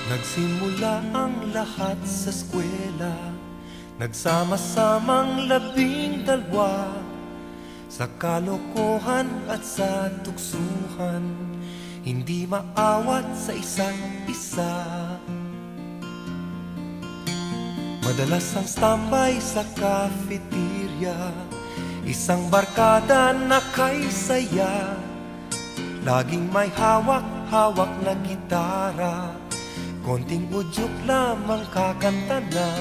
Nagsimula ang lahat sa eskwela, nagsama-samang 12 sa kalokohan at sa tuksuhan, hindi maawat sa isa't isa. Madalas ang standby sa cafeteria, isang barkada na kay saya, laging may hawak-hawak na gitara, konting udyok lamang kakanta na.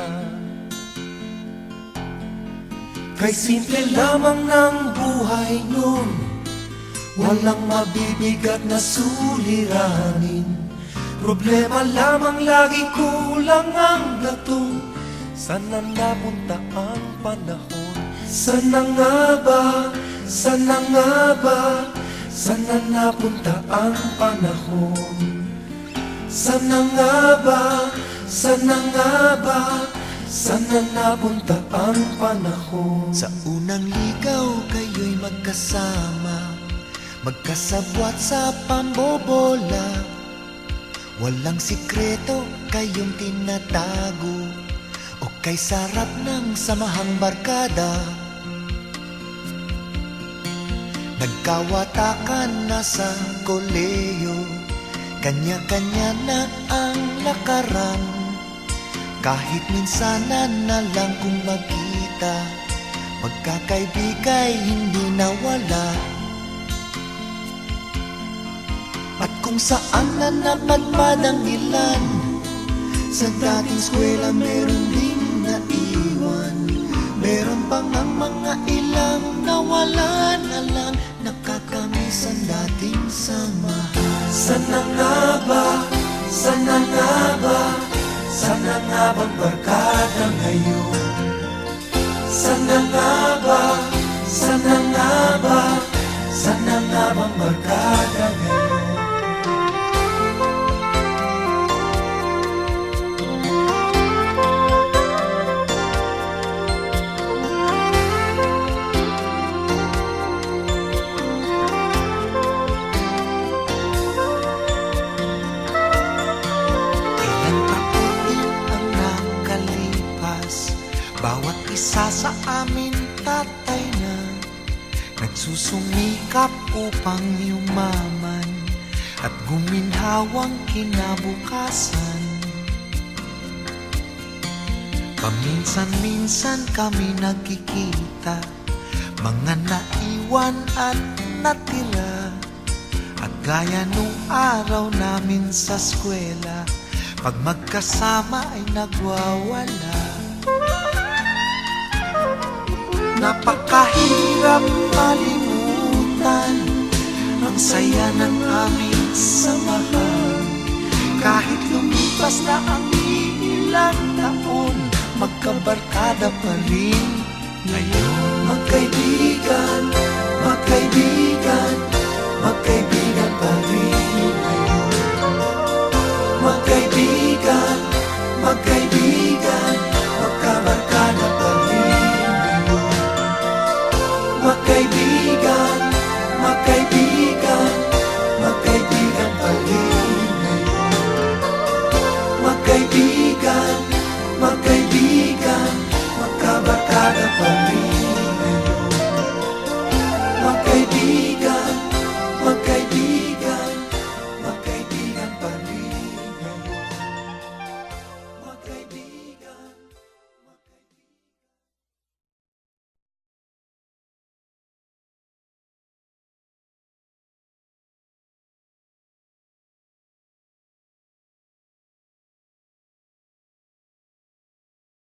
Kay simple lamang ng buhay nun, walang mabibigat na suliranin. Problema lamang lagi, kulang ang gatong. Sana napunta ang panahon? Sana nga ba? Sana nga ba? Sana napunta ang panahon? Sana nga ba? Sana nga ba? Sana napunta ang panahon? Sa unang ligaw kayo'y magkasama, magkasabwat sa pambobola. Walang sikreto kayong tinatago, o kay sarap ng samahang barkada. Nagkawatakan na sa koleyo, kanya-kanya na ang lakaran. Kahit minsanan na lang kung magkita, magkakaibigay hindi nawala. At kung saan na napadpad ang ilan, sa dating eskwela meron ding naiwan. Meron pang ang mga ilang nawala na lang, nakakamiss ang dating samahan. Sana nga ba? Sana nga ba? Sana nga bang barkada ngayon? Sana nga ba? Sana nga ba? Sana nga bang barkada ngayon? Bawat isa sa amin tatay na, nagsusumikap upang yumaman at guminhawang kinabukasan. Paminsan-minsan kami nagkikita, mga naiwan at natira. At gaya nung araw namin sa eskwela, pag magkasama ay nagwawala. Napakahirap malimutan ang saya ng aming samahan. Kahit lumipas na ang ilang taon, magkabarkada pa rin ngayon. Magkaibigan, magkaibigan, magkaibigan pa rin ngayon. Magkaibigan, magkaibigan,